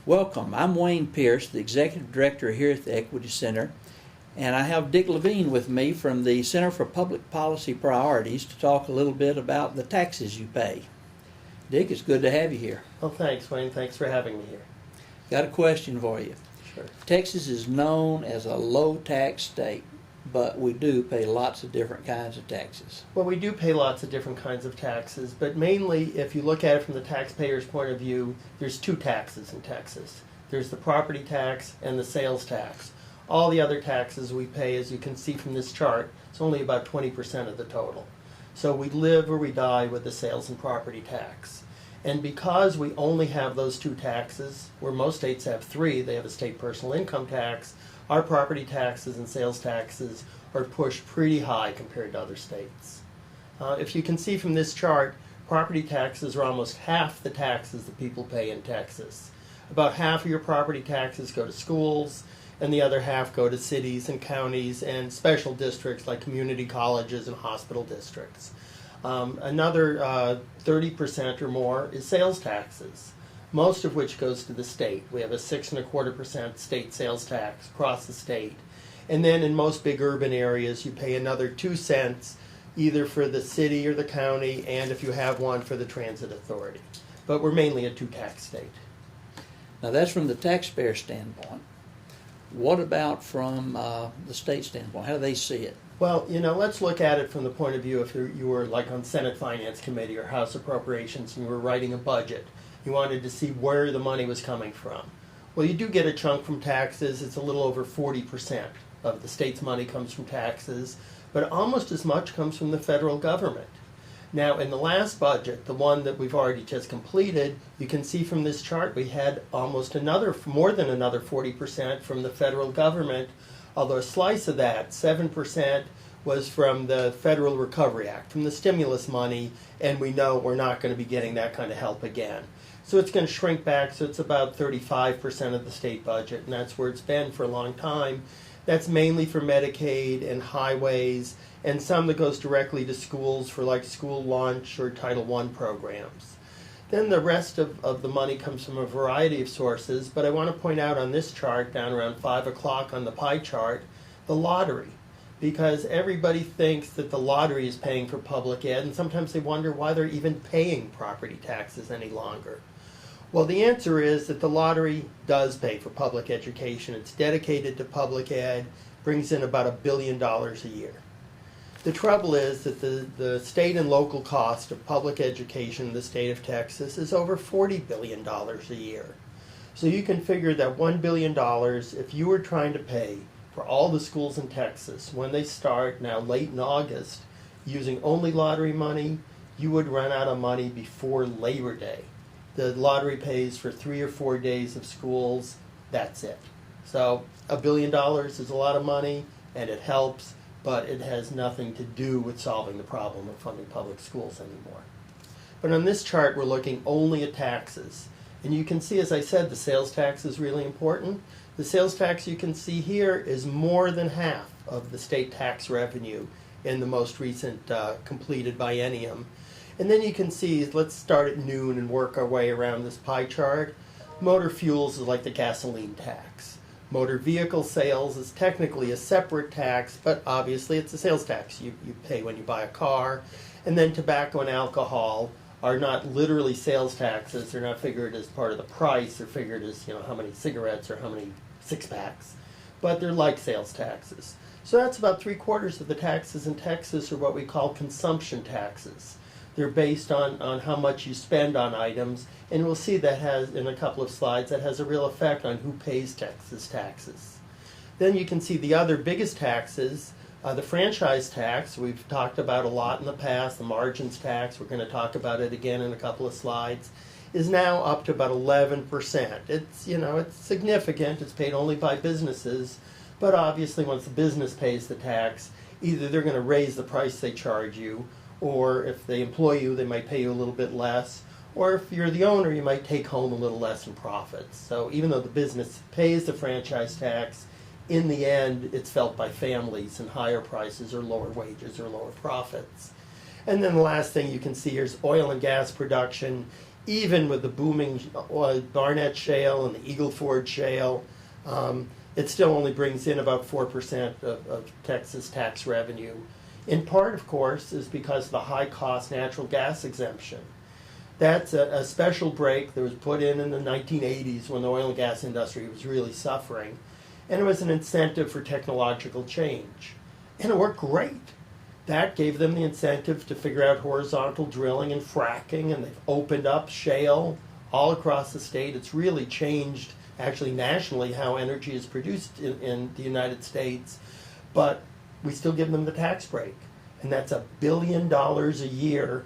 Welcome. I'm Wayne Pierce, the Executive Director here at the Equity Center, and I have Dick Lavine with me from the Center for Public Policy Priorities to talk a little bit about the taxes you pay. Dick, it's good to have you here. Well, thanks, Wayne. Thanks for having me here. Got a question for you. Sure. Texas is known as a low-tax state, but we do pay lots of different kinds of taxes. Well, we do pay lots of different kinds of taxes, but mainly, if you look at it from the taxpayer's point of view, there's two taxes in Texas. There's the property tax and the sales tax. All the other taxes we pay, as you can see from this chart, it's only about 20% of the total. So we live or we die with the sales and property tax. And because we only have those two taxes, where most states have three, they have a state personal income tax, our property taxes and sales taxes are pushed pretty high compared to other states. If you can see from this chart, property taxes are almost half the taxes that people pay in Texas. About half of your property taxes go to schools, and the other half go to cities and counties and special districts like community colleges and hospital districts. Another 30% or more is sales taxes, most of which goes to the state. We have a 6.25% state sales tax across the state. And then in most big urban areas, you pay another 2 cents either for the city or the county, and if you have one, for the transit authority. But we're mainly a two-tax state. Now that's from the taxpayer standpoint. What about from the state standpoint? How do they see it? Well, let's look at it from the point of view if you were like on Senate Finance Committee or House Appropriations and you were writing a budget. You wanted to see where the money was coming from. Well, you do get a chunk from taxes. It's a little over 40% of the state's money comes from taxes, but almost as much comes from the federal government. Now, in the last budget, the one that we've already just completed, you can see from this chart we had more than another 40% from the federal government, although a slice of that, 7%, was from the Federal Recovery Act, from the stimulus money, and we know we're not going to be getting that kind of help again. So it's going to shrink back, so it's about 35% of the state budget, and that's where it's been for a long time. That's mainly for Medicaid and highways, and some that goes directly to schools for like school lunch or Title I programs. Then the rest of the money comes from a variety of sources, but I want to point out on this chart, down around 5 o'clock on the pie chart, the lottery. Because everybody thinks that the lottery is paying for public ed, and sometimes they wonder why they're even paying property taxes any longer. Well, the answer is that the lottery does pay for public education. It's dedicated to public ed, brings in about $1 billion a year. The trouble is that the state and local cost of public education in the state of Texas is over $40 billion a year. So you can figure that $1 billion, if you were trying to pay for all the schools in Texas, when they start now late in August, using only lottery money, you would run out of money before Labor Day. The lottery pays for 3 or 4 days of schools, that's it. So $1 billion is a lot of money, and it helps, but it has nothing to do with solving the problem of funding public schools anymore. But on this chart, we're looking only at taxes. And you can see, as I said, the sales tax is really important. The sales tax you can see here is more than half of the state tax revenue in the most recent completed biennium. And then you can see, let's start at noon and work our way around this pie chart. Motor fuels is like the gasoline tax. Motor vehicle sales is technically a separate tax, but obviously it's a sales tax you pay when you buy a car. And then tobacco and alcohol are not literally sales taxes. They're not figured as part of the price. They're figured as how many cigarettes or how many six-packs. But they're like sales taxes. So that's about 3/4 of the taxes in Texas are what we call consumption taxes. They're based on how much you spend on items, and we'll see that has, in a couple of slides, that has a real effect on who pays Texas taxes. Then you can see the other biggest taxes, the franchise tax, we've talked about a lot in the past, the margins tax, we're going to talk about it again in a couple of slides, is now up to about 11%. It's significant, it's paid only by businesses, but obviously once the business pays the tax, either they're going to raise the price they charge you, or if they employ you, they might pay you a little bit less, or if you're the owner, you might take home a little less in profits. So even though the business pays the franchise tax, in the end, it's felt by families in higher prices or lower wages or lower profits. And then the last thing you can see here is oil and gas production even with the booming Barnett Shale and the Eagle Ford Shale, it still only brings in about 4% of Texas tax revenue. In part, of course, is because of the high-cost natural gas exemption. That's a special break that was put in the 1980s when the oil and gas industry was really suffering. And it was an incentive for technological change. And it worked great. That gave them the incentive to figure out horizontal drilling and fracking, and they've opened up shale all across the state. It's really changed, actually nationally, how energy is produced in the United States. But we still give them the tax break. And that's $1 billion a year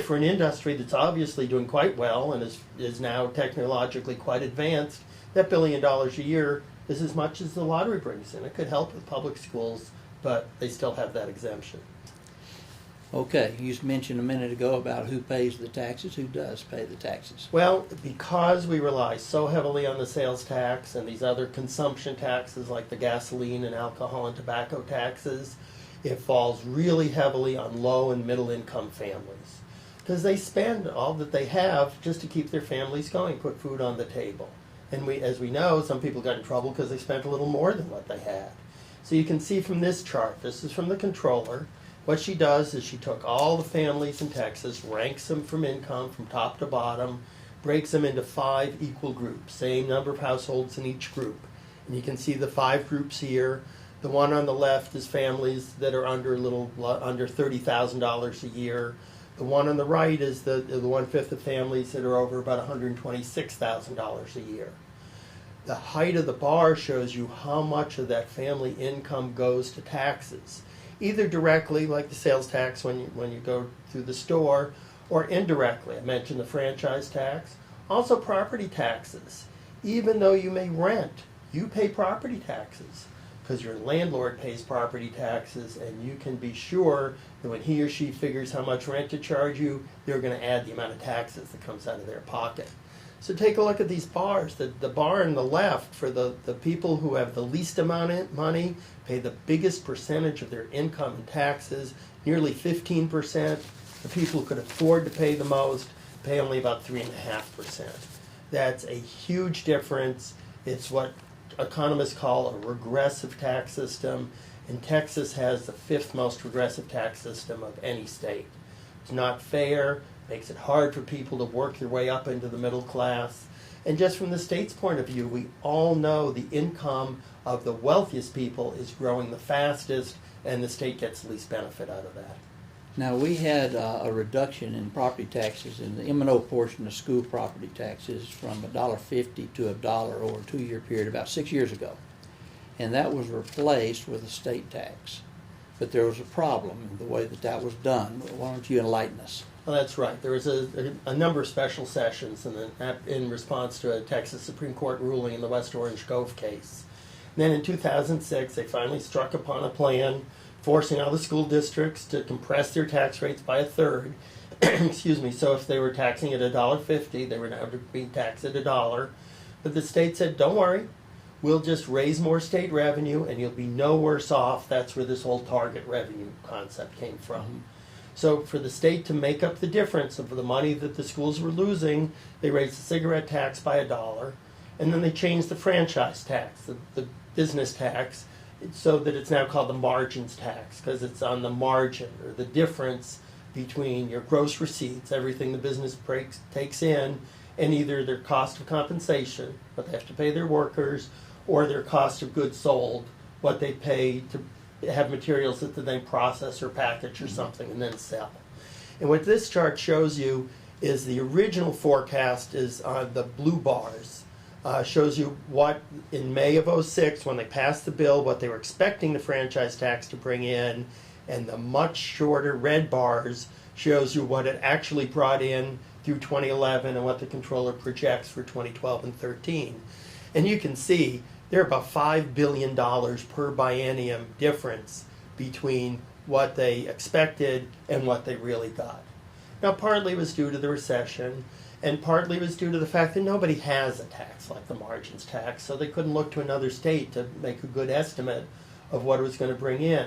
for an industry that's obviously doing quite well and is now technologically quite advanced. That $1 billion a year is as much as the lottery brings in. It could help with public schools, but they still have that exemption. Okay, you mentioned a minute ago about who pays the taxes. Who does pay the taxes? Well, because we rely so heavily on the sales tax and these other consumption taxes like the gasoline and alcohol and tobacco taxes, it falls really heavily on low and middle income families. Because they spend all that they have just to keep their families going, put food on the table. And as we know, some people got in trouble because they spent a little more than what they had. So you can see from this chart, this is from the controller, what she does is she took all the families in Texas, ranks them from income from top to bottom, breaks them into 5 equal groups, same number of households in each group. And you can see the 5 groups here. The one on the left is families that are under $30,000 a year. The one on the right is the 1/5 of families that are over about $126,000 a year. The height of the bar shows you how much of that family income goes to taxes, either directly, like the sales tax when you go through the store, or indirectly. I mentioned the franchise tax. Also property taxes. Even though you may rent, you pay property taxes because your landlord pays property taxes, and you can be sure that when he or she figures how much rent to charge you, they're going to add the amount of taxes that comes out of their pocket. So take a look at these bars. The bar on the left, for the people who have the least amount of money, pay the biggest percentage of their income in taxes, nearly 15%. The people who could afford to pay the most pay only about 3.5%. That's a huge difference. It's what economists call a regressive tax system, and Texas has the 5th most regressive tax system of any state. It's not fair, makes it hard for people to work their way up into the middle class. And just from the state's point of view, we all know the income of the wealthiest people is growing the fastest, and the state gets the least benefit out of that. Now, we had a reduction in property taxes in the M&O portion of school property taxes from $1.50 to $1 over a 2-year period about 6 years ago. And that was replaced with a state tax. But there was a problem in the way that was done. Why don't you enlighten us? Well, that's right. There was a number of special sessions in response to a Texas Supreme Court ruling in the West Orange Grove case. And then in 2006, they finally struck upon a plan forcing all the school districts to compress their tax rates by 1/3. Excuse me. So if they were taxing at $1.50, they were now to be taxed at $1. But the state said, don't worry, we'll just raise more state revenue and you'll be no worse off. That's where this whole target revenue concept came from. Mm-hmm. So for the state to make up the difference of the money that the schools were losing, they raised the cigarette tax by $1, and then they changed the franchise tax, the business tax, so that it's now called the margins tax, because it's on the margin, or the difference between your gross receipts, everything the business takes in, and either their cost of compensation, what they have to pay their workers, or their cost of goods sold, what they pay to have materials that they then process or package or something and then sell. And what this chart shows you is the original forecast is on the blue bars. Shows you what in May of '06 when they passed the bill, what they were expecting the franchise tax to bring in, and the much shorter red bars shows you what it actually brought in through 2011 and what the controller projects for 2012 and 13. And you can see there are about $5 billion per biennium difference between what they expected and what they really got. Now, partly was due to the recession, and partly was due to the fact that nobody has a tax like the margins tax, so they couldn't look to another state to make a good estimate of what it was going to bring in.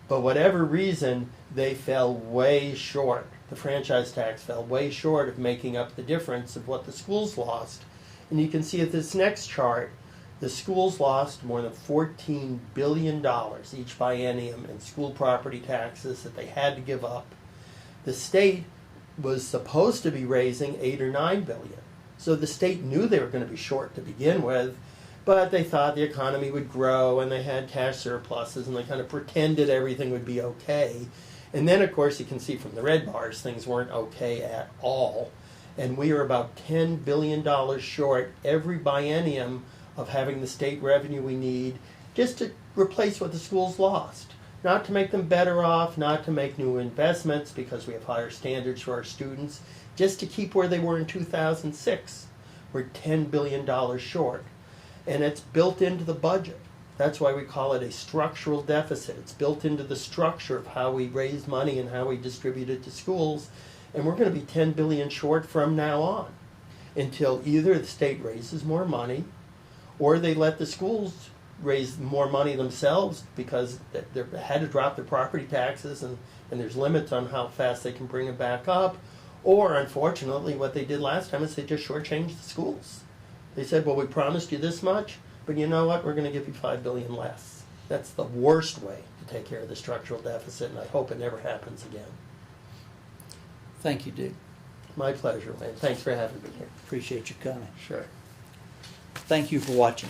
But whatever reason, they fell way short The franchise tax fell way short of making up the difference of what the schools lost. And you can see at this next chart, the schools lost more than $14 billion each biennium in school property taxes that they had to give up. The state was supposed to be raising $8 or $9 billion. So the state knew they were going to be short to begin with, but they thought the economy would grow and they had cash surpluses and they kind of pretended everything would be okay. And then, of course, you can see from the red bars, things weren't okay at all. And we are about $10 billion short every biennium of having the state revenue we need just to replace what the schools lost. Not to make them better off, not to make new investments because we have higher standards for our students, just to keep where they were in 2006. We're $10 billion short. And it's built into the budget. That's why we call it a structural deficit. It's built into the structure of how we raise money and how we distribute it to schools. And we're going to be $10 billion short from now on until either the state raises more money or they let the schools raise more money themselves because they had to drop their property taxes and there's limits on how fast they can bring it back up. Or, unfortunately, what they did last time is they just shortchanged the schools. They said, well, we promised you this much, but you know what? We're going to give you $5 billion less. That's the worst way to take care of the structural deficit, and I hope it never happens again. Thank you, Dick. My pleasure, man. Thanks for having me here. Appreciate you coming. Sure. Thank you for watching.